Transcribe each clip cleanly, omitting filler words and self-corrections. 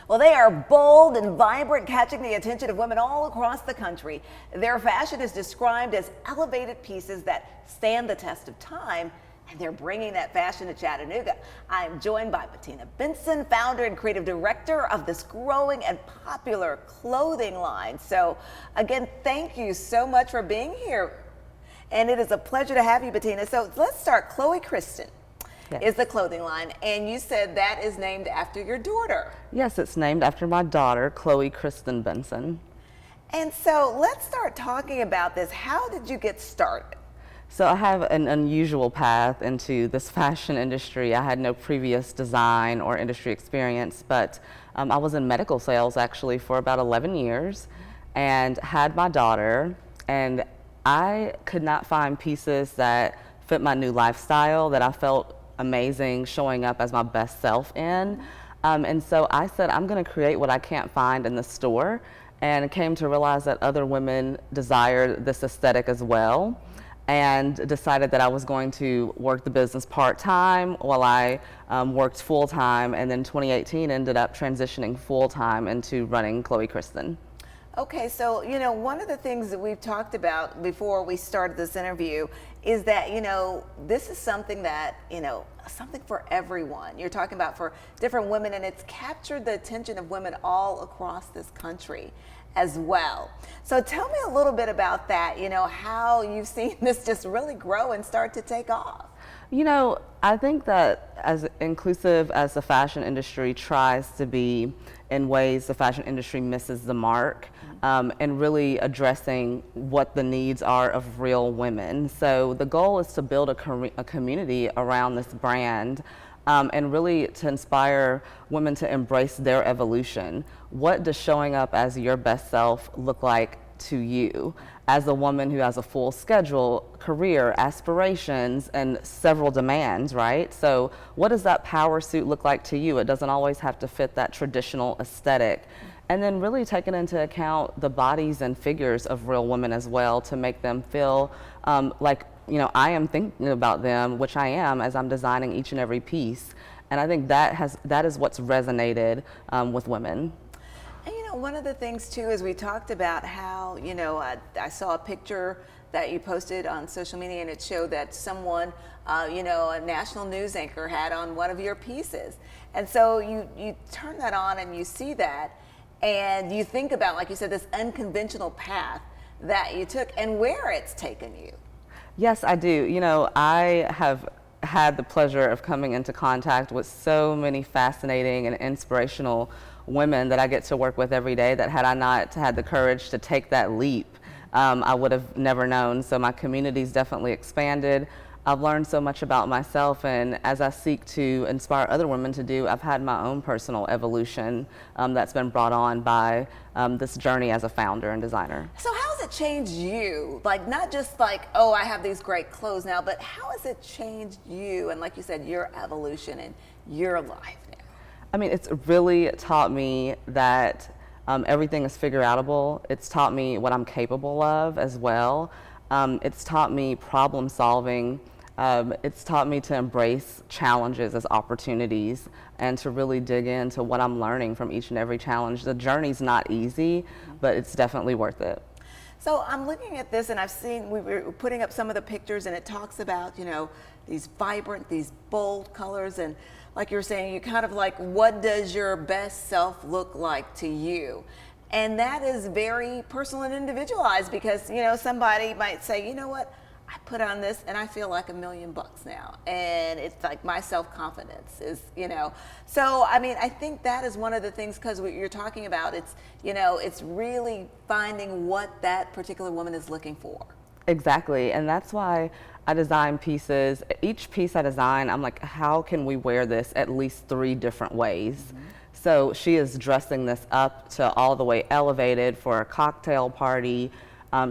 Well, they are bold and vibrant, catching the attention of women all across the country. Their fashion is described as elevated pieces that stand the test of time, and they're bringing that fashion to Chattanooga. I'm joined by Bettina Benson, founder and creative director of this growing and popular clothing line. So again, thank you so much for being here. And it is a pleasure to have you, Bettina. So let's start. Kristyn is the clothing line, and you said that is named after your daughter. Yes, it's named after my daughter, Kristyn Benson. And so let's start talking about this. How did you get started? So I have an unusual path into this fashion industry. I had no previous design or industry experience, but I was in medical sales actually for about 11 years and had my daughter, and I could not find pieces that fit my new lifestyle that I felt amazing showing up as my best self in. And so I said, I'm going to create what I can't find in the store, and came to realize that other women desired this aesthetic as well, and decided that I was going to work the business part-time while I worked full-time, and then 2018 ended up transitioning full-time into running Kristyn. Okay, so, one of the things that we've talked about before we started this interview is that, this is something that, something for everyone. You're talking about for different women, and it's captured the attention of women all across this country as well. So tell me a little bit about that, how you've seen this just really grow and start to take off. I think that as inclusive as the fashion industry tries to be, in ways the fashion industry misses the mark, and really addressing what the needs are of real women. So the goal is to build a community around this brand, and really to inspire women to embrace their evolution. What does showing up as your best self look like to you as a woman who has a full schedule, career, aspirations, and several demands, right? So what does that power suit look like to you? It doesn't always have to fit that traditional aesthetic. And then really taking into account the bodies and figures of real women as well, to make them feel like, I am thinking about them, which I am as I'm designing each and every piece. And I think that is what's resonated with women. And one of the things too is we talked about how, I saw a picture that you posted on social media, and it showed that someone, a national news anchor had on one of your pieces. And so you turn that on and you see that, and you think about, like you said, this unconventional path that you took and where it's taken you. Yes, I do. I have had the pleasure of coming into contact with so many fascinating and inspirational women that I get to work with every day that had I not had the courage to take that leap, I would have never known. So my community's definitely expanded. I've learned so much about myself, and as I seek to inspire other women to do, I've had my own personal evolution that's been brought on by this journey as a founder and designer. So how has it changed you? Like, not just like, oh, I have these great clothes now, but how has it changed you, and like you said, your evolution and your life now? I mean, it's really taught me that everything is figure outable. It's taught me what I'm capable of as well. It's taught me problem solving. It's taught me to embrace challenges as opportunities and to really dig into what I'm learning from each and every challenge. The journey's not easy, but it's definitely worth it. So I'm looking at this, and I've seen, we were putting up some of the pictures, and it talks about, these vibrant, these bold colors, and like you were saying, you kind of like, what does your best self look like to you? And that is very personal and individualized, because, somebody might say, you know what, I put on this and I feel like $1 million now. And it's like my self-confidence is, So, I mean, I think that is one of the things, because what you're talking about, it's, it's really finding what that particular woman is looking for. Exactly, and that's why I design pieces. Each piece I design, I'm like, how can we wear this at least 3 different ways? Mm-hmm. So she is dressing this up to all the way elevated for a cocktail party.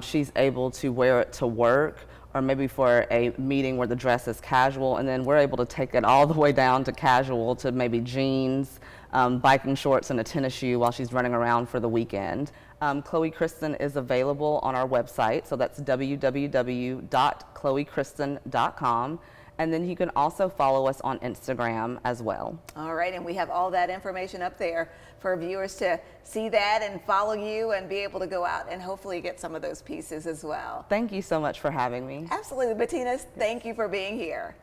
She's able to wear it to work, or maybe for a meeting where the dress is casual, and then we're able to take it all the way down to casual, to maybe jeans, biking shorts, and a tennis shoe while she's running around for the weekend. Kristyn is available on our website, so that's www.chloekristyn.com. And then you can also follow us on Instagram as well. All right, and we have all that information up there for viewers to see that and follow you and be able to go out and hopefully get some of those pieces as well. Thank you so much for having me. Absolutely, Bettina, thank you for being here.